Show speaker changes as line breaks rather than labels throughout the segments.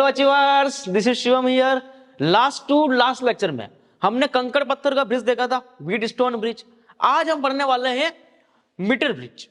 Hello achievers, this is Shivam here. Last lecture में हमने कंकड़ पत्थर का ब्रिज देखा था, व्हीट स्टोन ब्रिज। आज हम पढ़ने वाले हैं मीटर ब्रिज।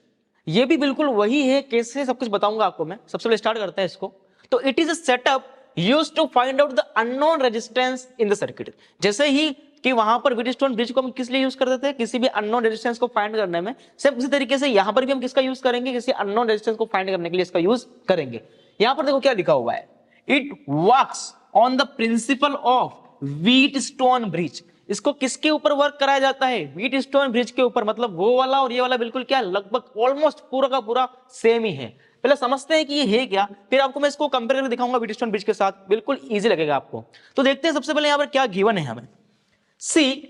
ये भी बिल्कुल वही है, कैसे सब कुछ बताऊंगा आपको मैं। सबसे पहले स्टार्ट करते हैं इसको। तो it is a setup used to find out the unknown resistance in the circuit. जैसे ही कि वहां पर व्हीट स्टोन ब्रिज को हम किस लिए यूज करते थे, किसी भी अननोन रेजिस्टेंस को फाइंड करने में। सेम उसी तरीके से यहां पर भी हम किसका यूज करेंगे, किसी अननोन रेजिस्टेंस को फाइंड करने के लिए इसका यूज करेंगे। यहां पर देखो क्या लिखा हुआ है, it works on the principle of wheat stone bridge. इसको किसके ऊपर वर्क कराया जाता है, व्हीट स्टोन ब्रिज के ऊपर। मतलब वो वाला और ये वाला बिल्कुल क्या, लगभग ऑलमोस्ट पूरा का पूरा सेम ही है। पहले समझते हैं कि ये है क्या, फिर आपको मैं इसको कंपेयर करके दिखाऊंगा व्हीट स्टोन ब्रिज के साथ, बिल्कुल इजी लगेगा आपको। तो देखते हैं सबसे पहले यहां पर क्या गिवन है हमें। सी,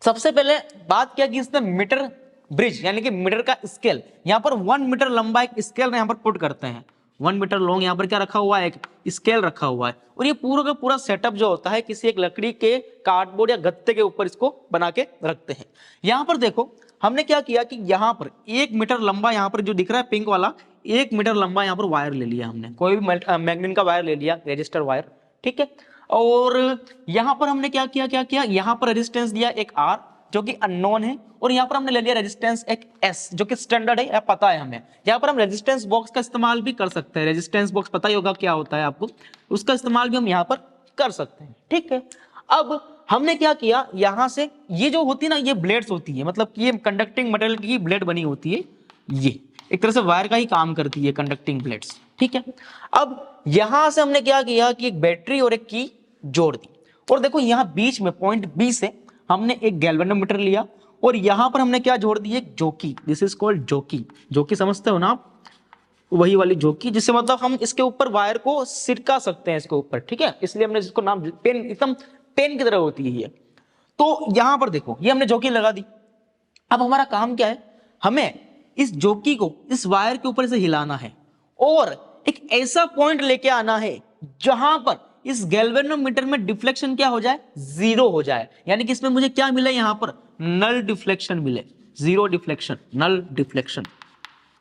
सबसे पहले बात क्या की इसने, मीटर ब्रिज यानी कि मीटर का स्केल। यहां पर 1 मीटर लंबा एक स्केल यहां पर पुट करते हैं। 1 मीटर लॉन्ग यहां पर क्या रखा हुआ है, एक स्केल रखा हुआ है। और ये पूरा का पूरा सेटअप जो होता है किसी एक लकड़ी के कार्डबोर्ड या गत्ते के ऊपर इसको बना के रखते हैं। यहां पर देखो हमने क्या किया कि यहां पर 1 मीटर लंबा, यहां पर जो दिख रहा है पिंक वाला, 1 मीटर लंबा यहां पर वायर ले लिया हमने। कोई भी मैग्नेट का वायर ले लिया, रजिस्टर वायर, ठीक है। और यहां पर हमने क्या किया, यहां पर रेजिस्टेंस दिया एक R जो कि अननोन है, और यहां पर हमने ले लिया रेजिस्टेंस एक S जो कि स्टैंडर्ड है, पता है हमें। यहां पर हम रेजिस्टेंस बॉक्स का इस्तेमाल भी कर सकते हैं। रेजिस्टेंस बॉक्स पता ही होगा क्या होता है आपको, उसका इस्तेमाल भी हम यहां पर कर सकते हैं, ठीक है। अब हमने क्या किया, यहां से ये जो होती है ना, ये ब्लेड्स होती है, मतलब कि ये कंडक्टिंग मटेरियल की ब्लेड बनी होती है। ये एक तरह से वायर का ही काम करती है, कंडक्टिंग प्लेट्स, ठीक है। अब यहां से हमने क्या किया कि एक बैटरी और एक की जोड़ दी, और देखो यहां बीच में पॉइंट बी से हमने एक गैल्वेनोमीटर लिया, और यहां पर हमने क्या जोड़ दी, एक जोकी। दिस इज कॉल्ड जोकी। जोकी समझते हो ना आप, वही वाली जोकी, जिससे मतलब हम इसके ऊपर वायर को सिरका सकते हैं इसके ऊपर, ठीक है। इसलिए हमने इसको नाम पेन, एकदम पेन की तरह होती है ये। तो यहां पर देखो ये हमने जोकी लगा दी। अब हमारा काम क्या है, हमें इस जोकी को इस वायर के ऊपर से हिलाना है, और एक ऐसा पॉइंट लेके आना है जहां पर इस गैल्वेनोमीटर में डिफ्लेक्शन क्या हो जाए, 0 हो जाए। यानी कि इसमें मुझे क्या मिले, यहां पर नल डिफ्लेक्शन मिले, 0 डिफ्लेक्शन, नल डिफ्लेक्शन।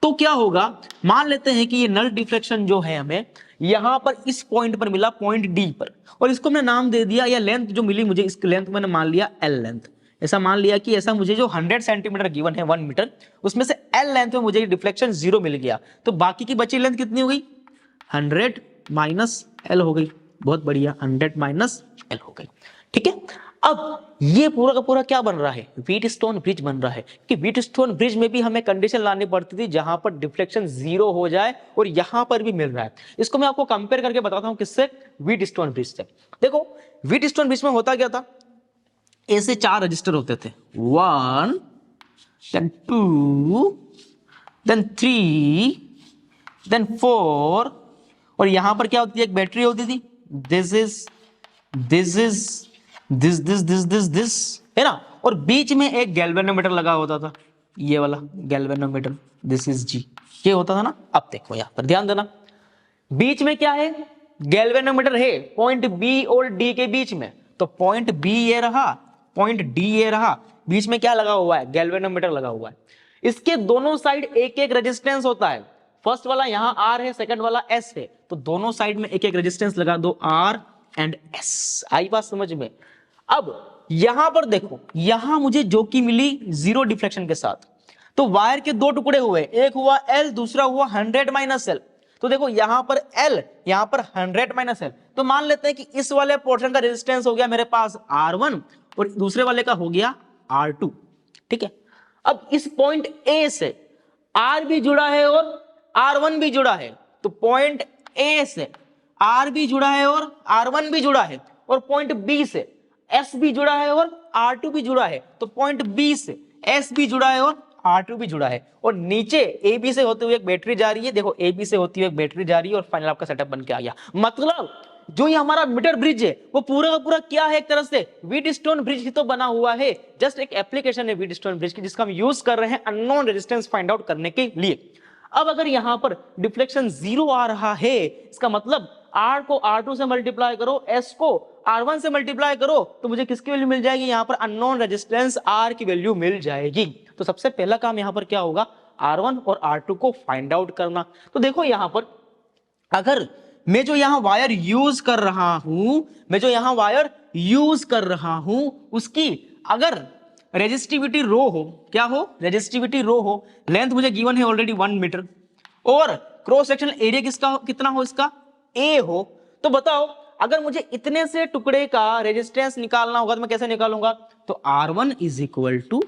तो क्या होगा, मान लेते हैं कि ये नल डिफ्लेक्शन जो है हमें यहां पर इस पॉइंट पर मिला, पॉइंट डी पर, और इसको मैंने नाम दे दिया, या लेंथ जो मिली मुझे, इस लेंथ मैंने मान लिया L लेंथ। ऐसा मान लिया कि ऐसा मुझे जो 100 सेंटीमीटर गिवन है 1 मीटर, उसमें से L लेंथ में मुझे डिफ्लेक्शन 0 मिल गया। तो बाकी की बची लेंथ कितनी हो गई, 100 माइनस L हो गई। बहुत बढ़िया, 100 माइनस L हो गई, ठीक है। अब ये पूरा का पूरा क्या बन रहा है, व्हीट स्टोन ब्रिज बन रहा है। कि व्हीट स्टोन ब्रिज में भी हमें कंडीशन लानी पड़ती थी जहां पर डिफ्लेक्शन 0 हो जाए, और यहां पर भी मिल रहा है। इसको मैं आपको कंपेयर करके बताता हूं किससे, व्हीट स्टोन ब्रिज से। देखो व्हीट स्टोन ब्रिज में होता क्या था, ऐसे 4 रजिस्टर होते थे, 1 then 2 then 3 then 4, और यहां पर क्या होती है, एक बैटरी होती थी। दिस इज दिस है ना, और बीच में एक गैल्वेनोमीटर लगा होता था, ये वाला गैल्वेनोमीटर, दिस इज G, ये होता था ना। अब देखो यहां पर ध्यान देना, बीच में क्या है, गैल्वेनोमीटर है पॉइंट बी और डी के बीच में। तो पॉइंट बी ये रहा, पॉइंट डी ये रहा, बीच में क्या लगा हुआ है, गैल्वेनोमीटर लगा हुआ है। इसके दोनों साइड एक एक रेजिस्टेंस होता है। फर्स्ट वाला यहां R है, सेकंड वाला S है, तो दोनों साइड में एक एक रेजिस्टेंस लगा दो, R एंड S। आई बात समझ में। अब यहां पर देखो, यहां मुझे जो की मिली 0 डिफ्लेक्शन के साथ। तो वायर के 2 टुकड़े हुए, एक हुआ L, दूसरा हुआ 100 माइनस L। तो देखो यहां पर L, यहां पर 100 माइनस L। तो मान लेते हैं कि इस वाले पोर्शन का रेजिस्टेंस हो गया मेरे पास R1, और दूसरे वाले का हो गया R2, ठीक है। अब इस पॉइंट A से R भी जुड़ा है और R1 भी जुड़ा है। तो पॉइंट A से R भी जुड़ा है और R1 भी जुड़ा है, और पॉइंट B से S भी जुड़ा है और R2 भी जुड़ा है। तो पॉइंट B से S भी जुड़ा है और R2 भी जुड़ा है, और नीचे AB से होते हुए एक बैटरी जा रही है। देखो AB से होती हुई एक बैटरी जा रही है, और फाइनल आपका सेटअप बन के आ गया। मतलब जो ये हमारा मीटर ब्रिज है वो पूरा का पूरा क्या है, एक तरह से व्हीट स्टोन ब्रिज ही तो बना हुआ है। जस्ट एक एप्लीकेशन है व्हीट स्टोन ब्रिज की, जिसका हम यूज कर रहे हैं अननोन रेजिस्टेंस फाइंड आउट करने के लिए। अब अगर यहां पर डिफ्लेक्शन 0 आ रहा है, इसका मतलब R को R2 से मल्टीप्लाई करो, S को R1 से मल्टीप्लाई करो, तो मुझे किसकी वैल्यू मिल जाएगी, यहां पर अननोन रेजिस्टेंस R की वैल्यू मिल जाएगी। तो सबसे पहला काम यहां पर क्या होगा, R1 और R2 को फाइंड आउट करना। तो देखो यहां पर अगर मैं जो यहां वायर यूज कर रहा हूं, उसकी अगर रेजिस्टिविटी रो हो, क्या हो, रेजिस्टिविटी रो हो, लेंथ मुझे गिवन है ऑलरेडी 1 मीटर, और क्रॉस सेक्शनल एरिया किसका कितना हो, इसका ए हो, तो बताओ अगर मुझे इतने से टुकड़े का रेजिस्टेंस निकालना होगा तो मैं कैसे निकालूंगा? तो R1 is equal to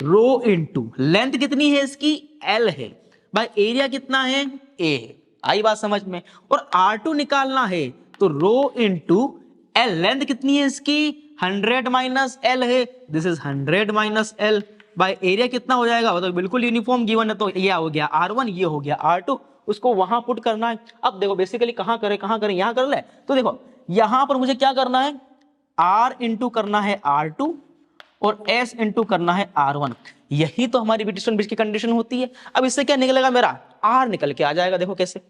rho into length कितनी है इसकी, L है, भाई एरिया कितना है, A है। आई बात समझ में? और R2 निकालना है तो रो इंटू L, लेंथ कितनी है इसकी 100 माइनस L है, this is 100 minus L, by area कितना हो जाएगा, तो बिल्कुल यूनिफॉर्म गिवन है, तो ये हो गया R1, ये हो गया R2, उसको वहां पुट करना है। अब देखो बेसिकली कहां करें, यहां कर ले, तो देखो यहां पर मुझे क्या करना है, R इंटू करना है R2 और S इंटू करना है R1, यही तो हमारी व्हीटस्टोन ब्रिज की कंडीशन होती है। अब इससे क्या निकलेगा, मेरा R निकल के आ जाएगा, देखो कैसे,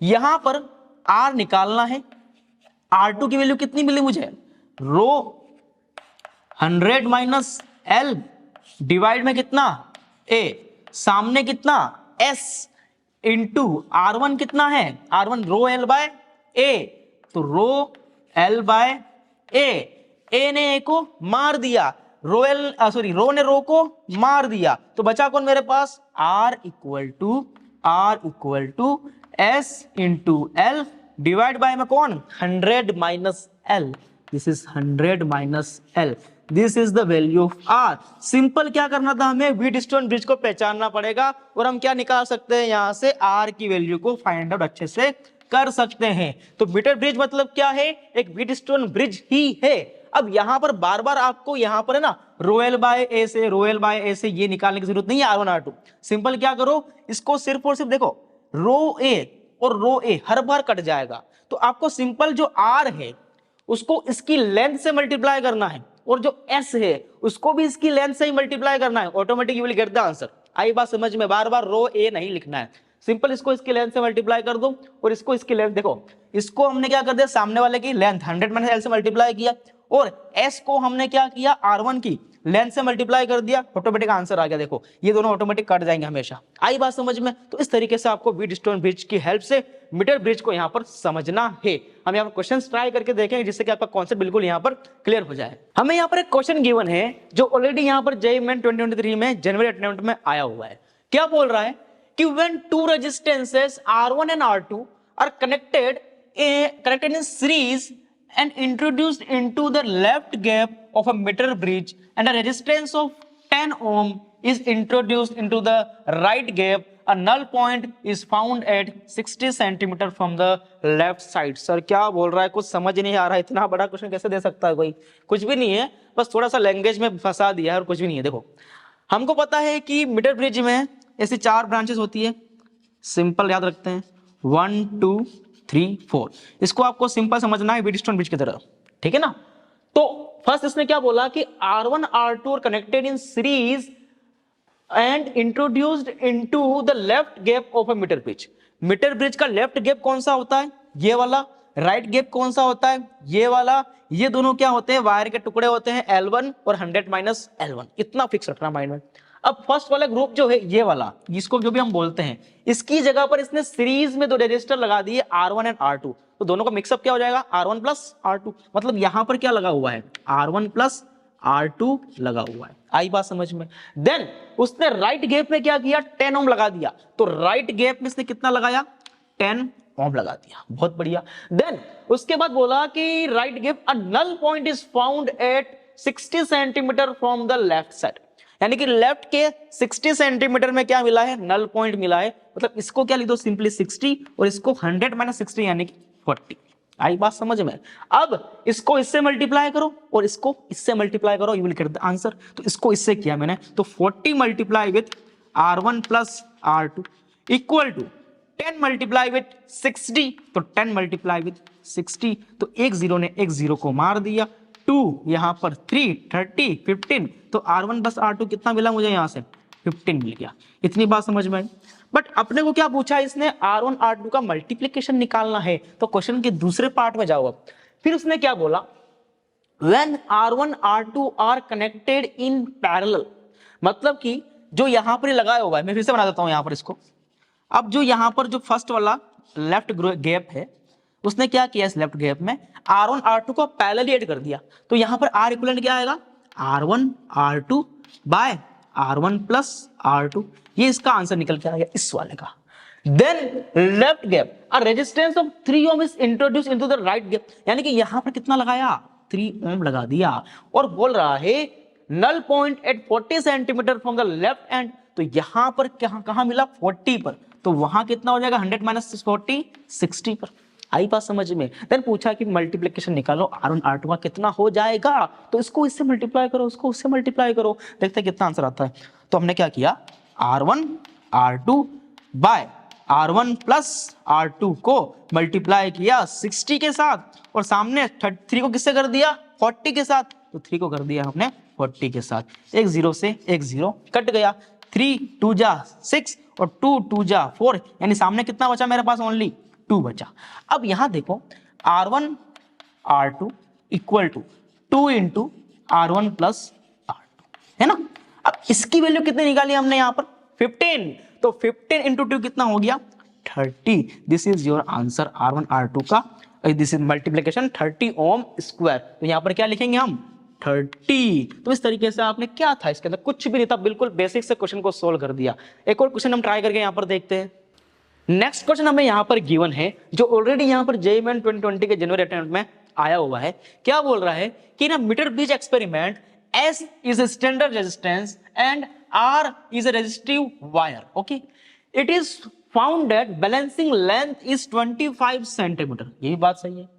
यहां पर R निकालना है, R2 की वैल्यू कितनी मिली मुझे, रो 100 माइनस L डिवाइड में कितना A, सामने कितना S इंटू R1 कितना है, R1 row L bye A, तो रो L बाय A ने A को मार दिया, रो ने रो को मार दिया, तो बचा कौन मेरे पास, R equal to S into L divide by में कौन 100 minus L, this is 100 minus L, this is the value of R। Simple क्या करना था हमें, व्हीटस्टोन ब्रिज को पहचानना पड़ेगा और हम क्या निकाल सकते हैं यहां से, R की वैल्यू को फाइंड आउट अच्छे से कर सकते हैं। तो मीटर ब्रिज मतलब क्या है, एक व्हीटस्टोन ब्रिज ही है। अब यहां पर बार बार आपको यहां पर है ना रोएल बाय ए से ये निकालने की जरूरत नहीं है R1 R2, सिंपल क्या करो, इसको सिर्फ और सिर्फ देखो रो ए और रो ए हर बार कट जाएगा, तो आपको सिंपल जो R है उसको इसकी लेंथ से मल्टीप्लाई करना है, और जो S है उसको भी इसकी लेंथ से ही मल्टीप्लाई करना है, automatic you will get the answer. आई बात समझ में? बार बार रो ए नहीं लिखना है, सिंपल इसको इसकी लेंथ से मल्टीप्लाई कर दो और इसको इसकी लेंथ, देखो इसको हमने क्या कर दिया, सामने वाले की लेंथ 100 माइनस L से मल्टीप्लाई किया, और S को हमने क्या किया, R1 की लेंथ से मल्टीप्लाई कर दिया, ऑटोमेटिक आंसर आ गया। देखो ये दोनों ऑटोमेटिक कट जाएंगे हमेशा। आई बात समझ में? तो इस तरीके से आपको व्हीटस्टोन ब्रिज की हेल्प से मीटर ब्रिज को यहाँ पर समझना है। हम यहाँ पर क्वेश्चंस ट्राई करके देखेंगे जिससे कि आपका कॉन्सेप्ट बिल्कुल यहाँ पर क्लियर हो जाए। हमें यहाँ पर एक क्वेश्चन गिवन है जो ऑलरेडी यहाँ पर JEE मेन 2023 में जनवरी अटेम्प्ट में आया हुआ है। क्या बोल रहा है कि when two resistances R1 and R2 are connected in series and introduced into the left gap of a meter bridge, and a resistance of 10 ohm is introduced into the right gap, a null point is found at 60 centimeter from the left side। Sir क्या बोल रहा है, कुछ समझ नहीं आ रहा है, इतना बड़ा क्वेश्चन कैसे दे सकता है कोई? कुछ भी नहीं है, बस थोड़ा सा लैंग्वेज में फंसा दिया है और कुछ भी नहीं है। देखो हमको पता है कि मीटर ब्रिज में ऐसी 4 ब्रांचेस होती है, सिंपल याद रखते हैं 1 2 3 4, इसको आपको सिंपल समझना है व्हीटस्टोन ब्रिज की तरह, ठीक है ना। तो फर्स्ट इसने क्या बोला कि R1 R2 are connected in series and introduced into the left gap of a metre bridge. Metre bridge का लेफ्ट गैप कौन सा होता है, ये वाला, राइट गैप कौन सा होता है, ये वाला, ये दोनों क्या होते हैं, वायर के टुकड़े होते हैं L1 और 100 माइनस L1, इतना फिक्स रखना माइंड में। अब फर्स्ट वाला ग्रुप जो है ये वाला, इसको जो भी हम बोलते हैं, इसकी जगह पर इसने सीरीज में 2 रेजिस्टर लगा दिए R1 एंड R2, तो दोनों का मिक्सअप क्या हो जाएगा, R1 प्लस R2, मतलब यहां पर क्या लगा हुआ है, R1 प्लस R2 लगा हुआ है। आई बात समझ में? देन उसने राइट गैप में क्या किया, 10 ओम लगा दिया, तो राइट गैप में इसने कितना लगाया, 10 ओम लगा दिया, बहुत बढ़िया। देन उसके बाद बोला कि right gap a null point is found at 60 centimetre from the left side, यानी कि लेफ्ट के 60 सेंटीमीटर में क्या मिला है, नल पॉइंट मिला है, मतलब इसको क्या लिख दो, सिंपली 60 और इसको 100 माइनस 60 यानी कि 40। आई बात समझ में? अब इसको इससे मल्टीप्लाई करो और इसको इससे मल्टीप्लाई करो, you will get the answer. तो इसको इससे किया मैंने, तो 40 multiply with R1 plus R2 equal to 10 multiply with 60, तो 10 मल्टीप्लाई विथ 60, तो एक जीरो ने एक जीरो को मार दिया, 2 यहां पर 3 30 15, तो R1 प्लस R2 कितना मिला मुझे, यहां से 15 मिल गया। इतनी बात समझ में आई। बट अपने को क्या पूछा इसने, R1 R2 का मल्टीप्लिकेशन निकालना है, तो क्वेश्चन के दूसरे पार्ट में जाओ। अब फिर उसने क्या बोला, when R1 R2 are connected in parallel, मतलब कि जो यहां पर लगाया हुआ है, मैं फिर से बना देता हूं यहां पर इसको। अब जो यहां पर जो फर्स्ट वाला लेफ्ट गैप है, उसने क्या किया इस लेफ्ट गैप में R1 R2 को पैरेलली ऐड कर दिया, तो यहां पर R इक्विवेलेंट क्या आएगा R1 R2 bye R1 plus R2, ये इसका आंसर निकल के आ गया इस वाले का। Then left gap, a resistance of 3 ohm is introduced into the right gap, यानी कि यहां पर कितना लगाया 3 ओम लगा दिया, और बोल रहा है null point at 40 centimetre from the left and, तो यहां पर कहां मिला 40 पर, तो वहां कितना हो जाएगा 100 माइनस 40 60 पर। आई बात समझ में। देन पूछा कि मल्टीप्लिकेशन निकालो R1 R2 का कितना हो जाएगा, तो इसको इससे मल्टीप्लाई करो, उसको उससे मल्टीप्लाई करो, देखते हैं कितना आंसर आता है। तो हमने क्या किया R1 R2 bye R1 plus R2 को मल्टीप्लाई किया 60 के साथ, और सामने 3 को किससे कर दिया 40 के साथ, तो 3 को कर दिया हमने 40 के साथ, एक 0 से एक 0 कट गया, 3 2 जा 6 और 2 2 जा 4, यानी सामने कितना बचा मेरे पास ओनली 2 बचा। अब यहां देखो R1 R2 equal to 2 into R1 plus R2 है ना। अब इसकी वैल्यू कितनी निकाली हमने यहाँ पर 15, तो 15 इंटू 2 कितना हो गया 30। This is your answer R1 R2 का, this is multiplication 30 ohm square, तो यहाँ पर क्या लिखेंगे हम 30। तो इस तरीके से आपने क्या था इसके अंदर कुछ भी नहीं था, बिल्कुल बेसिक से क्वेश्चन को सोल्व कर दिया। एक और क्वेश्चन हम ट्राई करके यहाँ पर देखते हैं। नेक्स्ट क्वेश्चन हमें यहाँ पर गिवन है, जो ऑलरेडी यहाँ पर JEE मेन 2020 के जनवरी अटेम्प्ट में आया हुआ है। क्या बोल रहा है कि ना metre bridge experiment S is a standard resistance and R is a resistive wire. Okay, it is found that balancing length is 25 centimetre, ये भी बात सही है।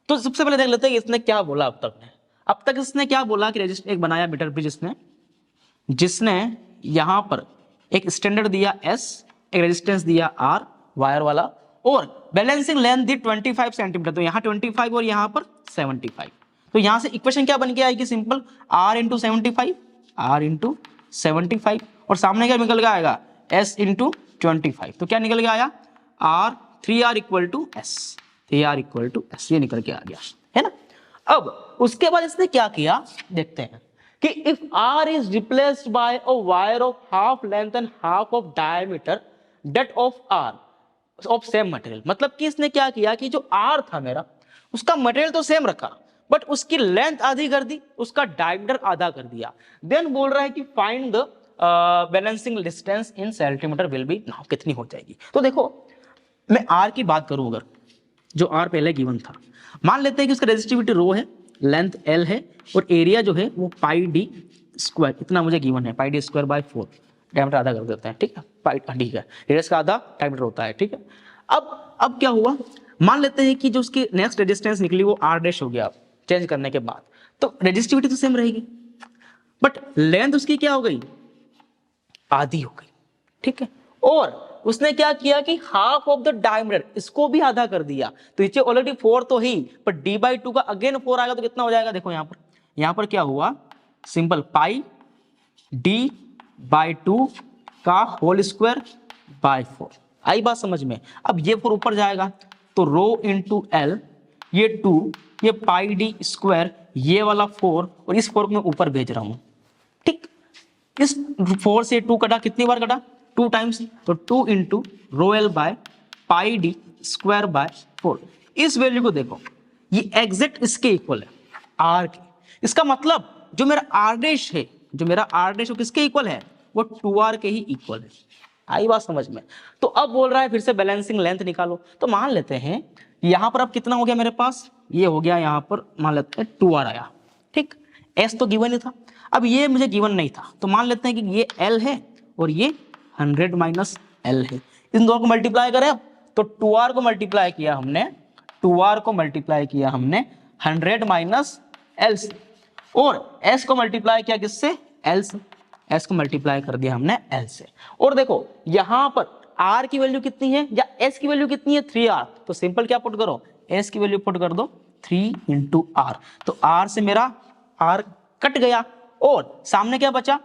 तो सबसे पहले देख लेते हैं इसने क्या बोला अब तक इसने क्या बोला कि एक बनाया मीटर ब्रिज इसने, जिसने यहां पर एक स्टैंडर्ड दिया S, एक रेजिस्टेंस दिया R वायर वाला, और बैलेंसिंग लेंथ दी 25 सेंटीमीटर, तो यहाँ 25 और यहाँ पर 75। तो यहां से इक्वेशन क्या बन के आएगी सिंपल R इंटू 75 और सामने क्या निकल के आएगा S इंटू 25, तो क्या निकल के आया R 3R equal to S, 3R equal to S, ये निकल के आ गया है ना। अब उसके बाद इसने क्या किया देखते हैं कि if R is replaced by a wire of half length and half of diameter that of R of same material, मतलब कि इसने क्या किया कि जो R था मेरा उसका मटेरियल तो सेम रखा, बट उसकी लेंथ आधी कर दी, उसका डायमीटर आधा कर दिया। देन बोल रहा है कि find the balancing distance in centimetre will be now, कितनी हो जाएगी। तो देखो मैं R की बात करूं, अगर जो R पहले गिवन था, मान लेते हैं कि उसका रेजिस्टिविटी रो है, लेंथ L है, और एरिया जो है वो पाई डी स्क्वायर, इतना मुझे गिवन है, पाई डी स्क्वायर बाय 4, डायमीटर आधा कर देते हैं, ठीक है, पाई ठीक है, रेडियस का आधा डायमीटर होता है, ठीक है। अब क्या हुआ, मान लेते हैं कि जो उसकी नेक्स्ट रेजिस्टेंस निकली वो R डैश हो गया चेंज करने के बाद, तो रेजिस्टिविटी तो सेम रहेगी, बट लेंथ उसकी क्या हो गई आधी हो गई, ठीक है। और उसने क्या किया कि हाफ ऑफ द डायमीटर इसको भी आधा कर दिया, तो नीचे ऑलरेडी 4 तो ही, पर d/2 का अगेन 4 आएगा तो कितना हो जाएगा, देखो यहां पर क्या हुआ सिंपल पाई d/2 का होल स्क्वायर बाय 4। आई बात समझ में। अब ये 4 ऊपर जाएगा तो रो इंटू L, ये 2, ये पाई डी स्क्वायर, ये वाला 4, और इस 4 को मैं ऊपर भेज रहा हूं, ठीक। इस 4 से 2 कटा, कितनी बार कटा 2 टाइम्स, तो 2 into rho L by pi D square by 4। इस वैल्यू को देखो, ये एग्जैक्ट इसके इक्वल है R के, इसका मतलब जो मेरा R डैश है, जो मेरा R डैश वो किसके इक्वल है, वो 2R के ही इक्वल है। आई बात समझ में। तो अब बोल रहा है फिर से बैलेंसिंग लेंथ निकालो, तो मान लेते हैं यहां पर अब कितना हो गया मेरे पास, ये हो गया यहां पर मान लेते हैं 2R आया, ठीक। S तो गिवन ही था, अब ये मुझे गिवन नहीं था, तो मान लेते हैं कि ये L है और ये 100 माइनस L है, इन दोनों को मल्टीप्लाई करें अब, तो 2R को मल्टीप्लाई किया हमने, 2R को मल्टीप्लाई किया हमने 100 माइनस L से, और S को मल्टीप्लाई किया किससे L से, S को मल्टीप्लाई कर दिया हमने L से। और देखो यहां पर R की वैल्यू कितनी है या S की वैल्यू कितनी है 3R, तो सिंपल क्या पुट करो S की वैल्यू पुट कर दो 3 इंटू R, तो R से मेरा R कट गया और सामने क्या बचा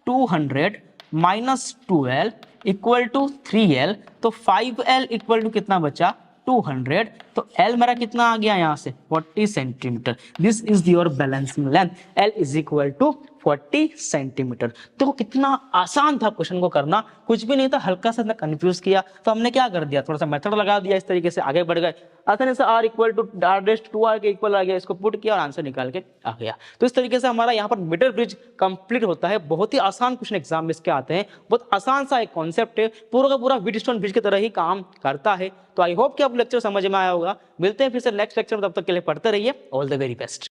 200 minus 2L equal to 3L, तो 5L इक्वल टू कितना बचा 200 तो L मेरा कितना आ गया यहाँ से 40 centimetre. This is your balancing length, L is equal to 40 centimetre. तो कितना आसान था क्वेश्चन को करना, कुछ भी नहीं था, हल्का सा कंफ्यूज किया तो हमने क्या कर दिया, थोड़ा सा मेथड लगा दिया, इस तरीके से आगे बढ़ गए। आसानी से R इक्वल टू R' के इक्वल आ गया, इसको पुट किया और आंसर निकाल के आ गया। तो इस तरीके से हमारा यहाँ पर मीटर ब्रिज कंप्लीट होता है। बहुत ही आसान क्वेश्चन एग्जाम में इसके आते हैं, बहुत आसान सा एक कॉन्सेप्ट है, पूरा का पूरा व्हीटस्टोन ब्रिज की तरह ही काम करता है। तो आई होप कि आप लेक्चर समझ में आया होगा। मिलते हैं फिर से नेक्स्ट लेक्चर में, तब तक के लिए पढ़ते रहिए। All the very best.